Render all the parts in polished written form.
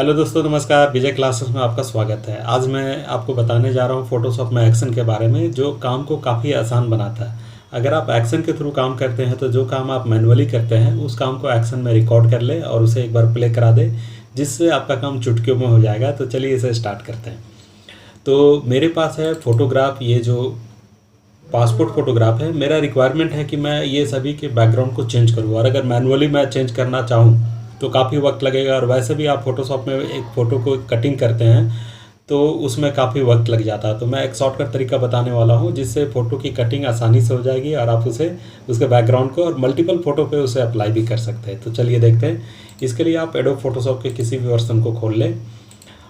Hello दोस्तों, नमस्कार। विजय classes में आपका स्वागत है। आज मैं आपको बताने जा रहा हूँ फोटोशॉप में एक्शन के बारे में, जो काम को काफ़ी आसान बनाता है। अगर आप एक्शन के थ्रू काम करते हैं तो जो काम आप मैनुअली करते हैं उस काम को एक्शन में रिकॉर्ड कर ले और उसे एक बार प्ले करा दे, जिससे आपका काम चुटकियों में हो जाएगा। तो चलिए इसे स्टार्ट करते हैं। तो मेरे पास है फोटोग्राफ, ये जो पासपोर्ट फोटोग्राफ है। मेरा रिक्वायरमेंट है कि मैं ये सभी के बैकग्राउंड को चेंज करूँ, और अगर मैनुअली मैं चेंज करना चाहूँ तो काफ़ी वक्त लगेगा। और वैसे भी आप फोटोशॉप में एक फ़ोटो को कटिंग करते हैं तो उसमें काफ़ी वक्त लग जाता है। तो मैं एक शॉर्टकट तरीका बताने वाला हूँ जिससे फ़ोटो की कटिंग आसानी से हो जाएगी और आप उसे उसके बैकग्राउंड को और मल्टीपल फ़ोटो पे उसे अप्लाई भी कर सकते हैं। तो चलिए देखते हैं। इसके लिए आप एडोब फोटोशॉप के किसी भी वर्जन को खोल लें।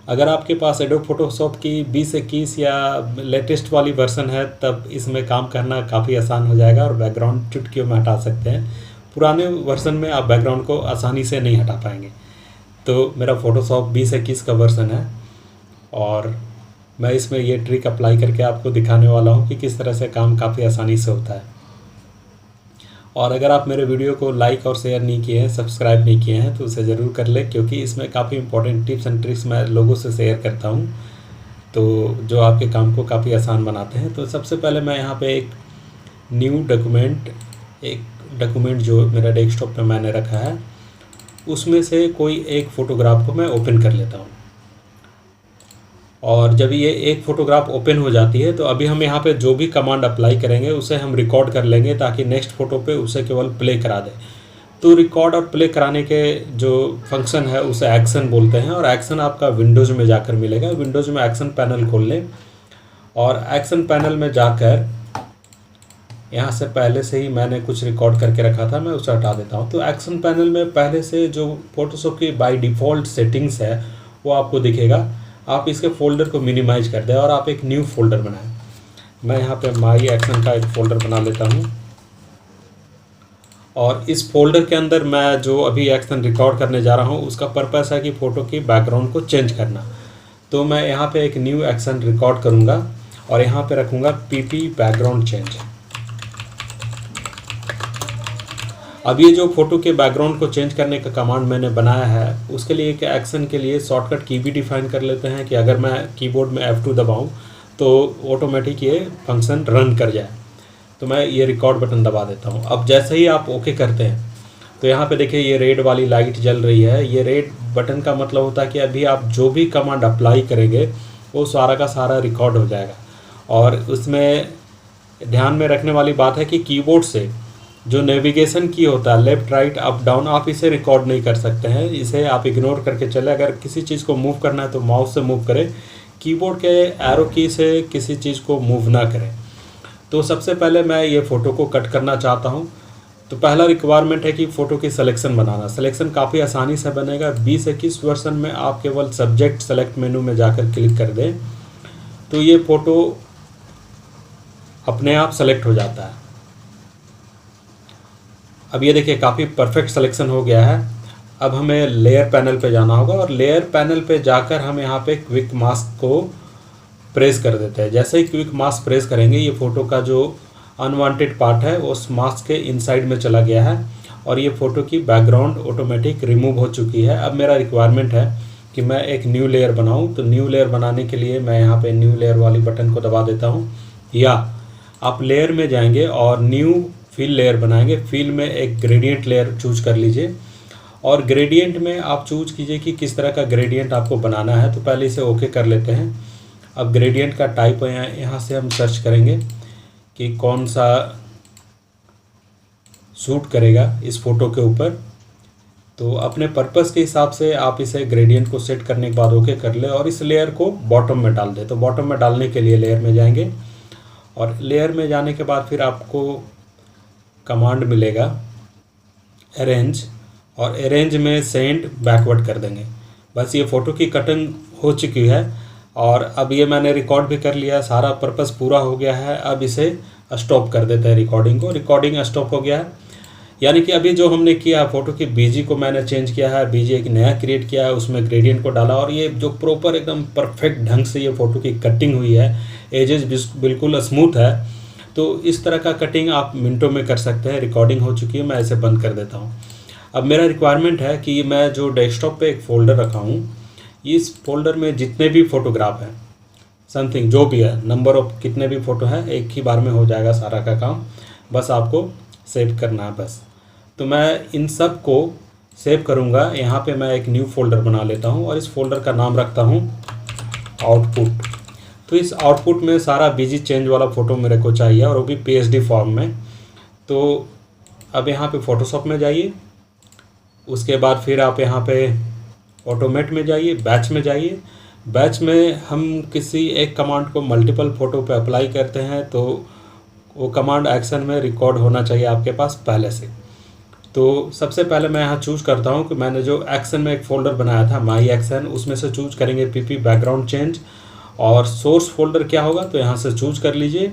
अगर आपके पास एडोब फोटोशॉप की 2021 या लेटेस्ट वाली वर्जन है तब इसमें काम करना काफ़ी आसान हो जाएगा और बैकग्राउंड चुटकियों में हटा सकते हैं। पुराने वर्जन में आप बैकग्राउंड को आसानी से नहीं हटा पाएंगे। तो मेरा फोटोशॉप 2021 का वर्जन है और मैं इसमें ये ट्रिक अप्लाई करके आपको दिखाने वाला हूँ कि किस तरह से काम काफ़ी आसानी से होता है। और अगर आप मेरे वीडियो को लाइक और शेयर नहीं किए हैं, सब्सक्राइब नहीं किए हैं, तो उसे ज़रूर कर लें, क्योंकि इसमें काफ़ी इंपॉर्टेंट टिप्स एंड ट्रिक्स मैं लोगों से शेयर करता हूँ तो जो आपके काम को काफ़ी आसान बनाते हैं। तो सबसे पहले मैं यहाँ पे एक न्यू डॉक्यूमेंट जो मेरा डेस्कटॉप पे मैंने रखा है उसमें से कोई एक फ़ोटोग्राफ को मैं ओपन कर लेता हूँ। और जब ये एक फ़ोटोग्राफ ओपन हो जाती है तो अभी हम यहाँ पे जो भी कमांड अप्लाई करेंगे उसे हम रिकॉर्ड कर लेंगे, ताकि नेक्स्ट फ़ोटो पे उसे केवल प्ले करा दें। तो रिकॉर्ड और प्ले कराने के जो फंक्शन है उसे एक्शन बोलते हैं, और एक्शन आपका विंडोज़ में जाकर मिलेगा। विंडोज़ में एक्शन पैनल खोल लें और एक्शन पैनल में जाकर यहाँ से पहले से ही मैंने कुछ रिकॉर्ड करके रखा था, मैं उसे हटा देता हूँ। तो एक्शन पैनल में पहले से जो फोटोशॉप की बाय डिफ़ॉल्ट सेटिंग्स है वो आपको दिखेगा। आप इसके फ़ोल्डर को मिनिमाइज कर दें और आप एक न्यू फोल्डर बनाएं। मैं यहाँ पे माई एक्शन का एक फ़ोल्डर बना लेता हूँ, और इस फोल्डर के अंदर मैं जो अभी एक्शन रिकॉर्ड करने जा रहा हूँ उसका पर्पस है कि फ़ोटो की बैकग्राउंड को चेंज करना। तो मैं यहाँ पे एक न्यू एक्शन रिकॉर्ड करूँगा और यहाँ पे रखूँगा पीपी बैकग्राउंड चेंज। अब ये जो फ़ोटो के बैकग्राउंड को चेंज करने का कमांड मैंने बनाया है उसके लिए एक एक्शन के लिए शॉर्टकट की भी डिफाइन कर लेते हैं कि अगर मैं कीबोर्ड में F2 दबाऊं तो ऑटोमेटिक ये फंक्शन रन कर जाए। तो मैं ये रिकॉर्ड बटन दबा देता हूं। अब जैसे ही आप ओके करते हैं तो यहाँ पे देखिए ये रेड वाली लाइट जल रही है। ये रेड बटन का मतलब होता है कि अभी आप जो भी कमांड अप्लाई करेंगे वो सारा का सारा रिकॉर्ड हो जाएगा। और उसमें ध्यान में रखने वाली बात है कि कीबोर्ड से जो नेविगेशन की होता है लेफ़्ट राइट अप डाउन, आप इसे रिकॉर्ड नहीं कर सकते हैं। इसे आप इग्नोर करके चले। अगर किसी चीज़ को मूव करना है तो माउस से मूव करें, कीबोर्ड के एरो की से किसी चीज़ को मूव ना करें। तो सबसे पहले मैं ये फ़ोटो को कट करना चाहता हूँ। तो पहला रिक्वायरमेंट है कि फ़ोटो की सिलेक्शन बनाना। सिलेक्शन काफ़ी आसानी से बनेगा। 2021 वर्जन में आप केवल सब्जेक्ट सेलेक्ट मेनू में जाकर क्लिक कर दें तो ये फ़ोटो अपने आप सेलेक्ट हो जाता है। अब ये देखिए काफ़ी परफेक्ट सिलेक्शन हो गया है। अब हमें लेयर पैनल पे जाना होगा और लेयर पैनल पे जाकर हम यहाँ पे क्विक मास्क को प्रेस कर देते हैं। जैसे ही क्विक मास्क प्रेस करेंगे ये फ़ोटो का जो अनवांटेड पार्ट है उस मास्क के इनसाइड में चला गया है और ये फ़ोटो की बैकग्राउंड ऑटोमेटिक रिमूव हो चुकी है। अब मेरा रिक्वायरमेंट है कि मैं एक न्यू लेयर बनाऊँ। तो न्यू लेयर बनाने के लिए मैं यहाँ पर न्यू लेयर वाली बटन को दबा देता हूँ, या आप लेयर में जाएंगे और न्यू फिल लेयर बनाएंगे। फिल में एक ग्रेडियंट लेयर चूज कर लीजिए और ग्रेडियंट में आप चूज कीजिए कि किस तरह का ग्रेडियंट आपको बनाना है। तो पहले इसे ओके कर लेते हैं। अब ग्रेडियंट का टाइप यहाँ से हम सर्च करेंगे कि कौन सा सूट करेगा इस फ़ोटो के ऊपर। तो अपने पर्पस के हिसाब से आप इसे ग्रेडियंट को सेट करने के बाद ओके कर ले और इस लेयर को बॉटम में डाल दें। तो बॉटम में डालने के लिए लेयर में जाएंगे और लेयर में जाने के बाद फिर आपको कमांड मिलेगा अरेंज, और अरेंज में सेंड बैकवर्ड कर देंगे। बस ये फ़ोटो की कटिंग हो चुकी है और अब ये मैंने रिकॉर्ड भी कर लिया। सारा पर्पस पूरा हो गया है। अब इसे स्टॉप कर देते हैं रिकॉर्डिंग को। रिकॉर्डिंग स्टॉप हो गया है, यानी कि अभी जो हमने किया फ़ोटो की बीजी को मैंने चेंज किया है। बीजी एक नया क्रिएट किया है, उसमें ग्रेडियंट को डाला और ये जो प्रॉपर एकदम परफेक्ट ढंग से ये फ़ोटो की कटिंग हुई है। एजेस बिल्कुल स्मूथ है। तो इस तरह का कटिंग आप मिनटों में कर सकते हैं। रिकॉर्डिंग हो चुकी है, मैं इसे बंद कर देता हूँ। अब मेरा रिक्वायरमेंट है कि मैं जो डेस्कटॉप पे एक फ़ोल्डर रखा हूँ इस फोल्डर में जितने भी फ़ोटोग्राफ हैं, समथिंग जो भी है, नंबर ऑफ कितने भी फ़ोटो हैं, एक ही बार में हो जाएगा सारा का काम। बस आपको सेव करना है बस। तो मैं इन सब को सेव करूँगा। यहाँ पे मैं एक न्यू फोल्डर बना लेता हूँ और इस फोल्डर का नाम रखता हूँ आउटपुट। तो इस आउटपुट में सारा बीजी चेंज वाला फ़ोटो मेरे को चाहिए और वो भी PSD फॉर्म में। तो अब यहाँ पे फ़ोटोशॉप में जाइए, उसके बाद फिर आप यहाँ पे ऑटोमेट में जाइए, बैच में जाइए। बैच में हम किसी एक कमांड को मल्टीपल फ़ोटो पे अप्लाई करते हैं तो वो कमांड एक्शन में रिकॉर्ड होना चाहिए आपके पास पहले से। तो सबसे पहले मैं यहाँ चूज़ करता हूँ कि मैंने जो एक्शन में एक फ़ोल्डर बनाया था माई एक्शन, उसमें से चूज़ करेंगे PP बैकग्राउंड चेंज। और सोर्स फोल्डर क्या होगा तो यहाँ से चूज़ कर लीजिए।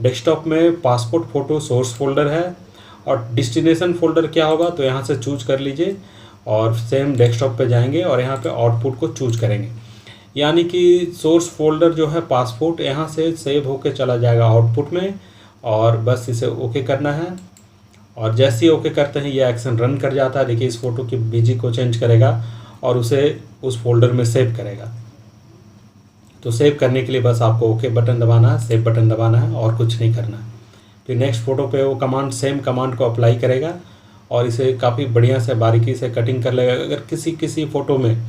डेस्कटॉप में पासपोर्ट फ़ोटो सोर्स फोल्डर है। और डेस्टिनेशन फोल्डर क्या होगा तो यहाँ से चूज़ कर लीजिए और सेम डेस्कटॉप पे जाएंगे और यहाँ पे आउटपुट को चूज़ करेंगे। यानी कि सोर्स फोल्डर जो है पासपोर्ट यहाँ से सेव होके चला जाएगा आउटपुट में, और बस इसे ओके करना है। और जैसे ही ओके करते हैं ये एक्शन रन कर जाता है। देखिए इस फ़ोटो की बीजी को चेंज करेगा और उसे उस फोल्डर में सेव करेगा। तो सेव करने के लिए बस आपको ओके बटन दबाना है, सेव बटन दबाना है और कुछ नहीं करना है। फिर नेक्स्ट फ़ोटो पे वो कमांड सेम कमांड को अप्लाई करेगा और इसे काफ़ी बढ़िया से बारीकी से कटिंग कर लेगा। अगर किसी फ़ोटो में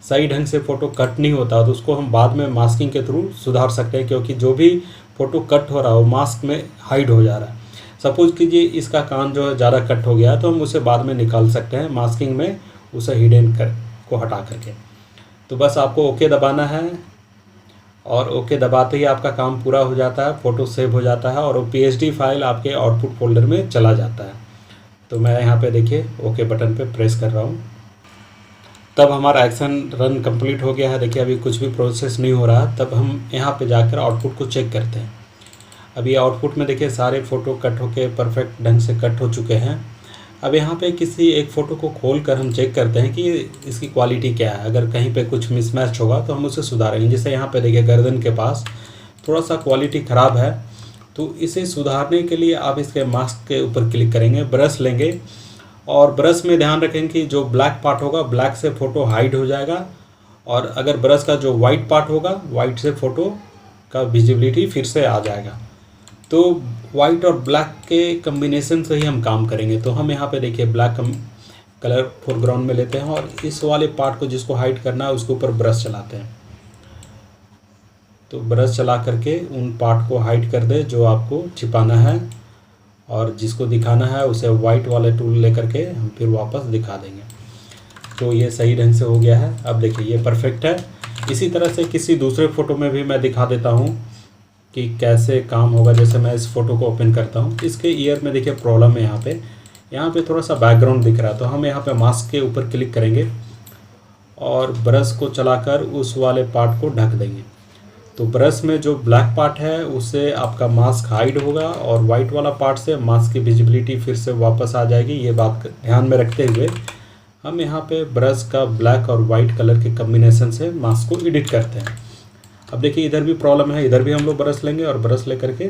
सही ढंग से फ़ोटो कट नहीं होता तो उसको हम बाद में मास्किंग के थ्रू सुधार सकते हैं, क्योंकि जो भी फ़ोटो कट हो रहा है वो मास्क में हाइड हो जा रहा है। सपोज कीजिए इसका कान जो है ज़्यादा कट हो गया तो हम उसे बाद में निकाल सकते हैं मास्किंग में, उसे हिडन कर को हटा करके। तो बस आपको ओके दबाना है और ओके दबाते ही आपका काम पूरा हो जाता है, फ़ोटो सेव हो जाता है और वो PSD फाइल आपके आउटपुट फोल्डर में चला जाता है। तो मैं यहाँ पे देखिए ओके बटन पे प्रेस कर रहा हूँ, तब हमारा एक्शन रन कंप्लीट हो गया है। देखिए अभी कुछ भी प्रोसेस नहीं हो रहा। तब हम यहाँ पे जाकर आउटपुट को चेक करते हैं। अभी आउटपुट में देखिए सारे फ़ोटो कट होके परफेक्ट ढंग से कट हो चुके हैं। अब यहाँ पे किसी एक फ़ोटो को खोल कर हम चेक करते हैं कि इसकी क्वालिटी क्या है। अगर कहीं पे कुछ मिसमैच होगा तो हम उसे सुधारेंगे। जैसे यहाँ पे देखिए गर्दन के पास थोड़ा सा क्वालिटी ख़राब है, तो इसे सुधारने के लिए आप इसके मास्क के ऊपर क्लिक करेंगे, ब्रश लेंगे और ब्रश में ध्यान रखेंगे कि जो ब्लैक पार्ट होगा ब्लैक से फ़ोटो हाइड हो जाएगा, और अगर ब्रश का जो वाइट पार्ट होगा वाइट से फ़ोटो का विजिबिलिटी फिर से आ जाएगा। तो वाइट और ब्लैक के कम्बिनेशन से ही हम काम करेंगे। तो हम यहाँ पे देखिए ब्लैक कलर फोरग्राउंड में लेते हैं और इस वाले पार्ट को जिसको हाइड करना है उसके ऊपर ब्रश चलाते हैं। तो ब्रश चला करके उन पार्ट को हाइड कर दे जो आपको छिपाना है, और जिसको दिखाना है उसे वाइट वाले टूल लेकर के हम फिर वापस दिखा देंगे। तो ये सही ढंग से हो गया है। अब देखिए ये परफेक्ट है। इसी तरह से किसी दूसरे फ़ोटो में भी मैं दिखा देता हूँ कि कैसे काम होगा। जैसे मैं इस फ़ोटो को ओपन करता हूँ, इसके ईयर में देखिए प्रॉब्लम है। यहाँ पे थोड़ा सा बैकग्राउंड दिख रहा है, तो हम यहाँ पे मास्क के ऊपर क्लिक करेंगे और ब्रश को चलाकर उस वाले पार्ट को ढक देंगे। तो ब्रश में जो ब्लैक पार्ट है उससे आपका मास्क हाइड होगा और वाइट वाला पार्ट से मास्क की विजिबिलिटी फिर से वापस आ जाएगी। ये बात ध्यान में रखते हुए हम यहाँ पे ब्रश का ब्लैक और वाइट कलर के कम्बिनेशन से मास्क को एडिट करते हैं। अब देखिए इधर भी प्रॉब्लम है, इधर भी हम लोग ब्रश लेंगे और ब्रश ले करके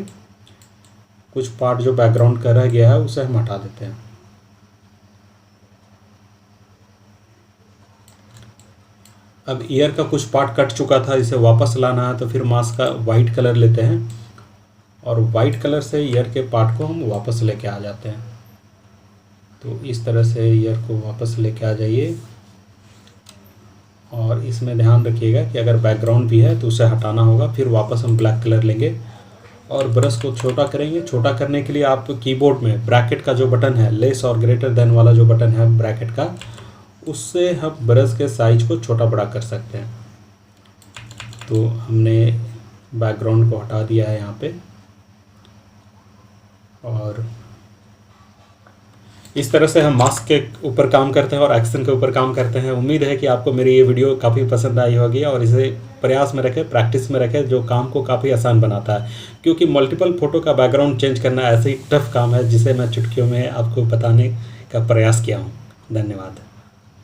कुछ पार्ट जो बैकग्राउंड का रह गया है उसे हम हटा देते हैं। अब ईयर का कुछ पार्ट कट चुका था, इसे वापस लाना है तो फिर मास्क का वाइट कलर लेते हैं और वाइट कलर से ईयर के पार्ट को हम वापस लेके आ जाते हैं। तो इस तरह से ईयर को वापस लेके आ जाइए और इसमें ध्यान रखिएगा कि अगर बैकग्राउंड भी है तो उसे हटाना होगा। फिर वापस हम ब्लैक कलर लेंगे और ब्रश को छोटा करेंगे। छोटा करने के लिए आप कीबोर्ड में ब्रैकेट का जो बटन है, लेस और ग्रेटर देन वाला जो बटन है ब्रैकेट का, उससे हम ब्रश के साइज को छोटा बड़ा कर सकते हैं। तो हमने बैकग्राउंड को हटा दिया है यहाँ पे, और इस तरह से हम मास्क के ऊपर काम करते हैं और एक्शन के ऊपर काम करते हैं। उम्मीद है कि आपको मेरी ये वीडियो काफ़ी पसंद आई होगी और इसे प्रयास में रखें, प्रैक्टिस में रखें, जो काम को काफ़ी आसान बनाता है। क्योंकि मल्टीपल फ़ोटो का बैकग्राउंड चेंज करना ऐसे ही टफ काम है जिसे मैं चुटकियों में आपको बताने का प्रयास किया हूँ। धन्यवाद।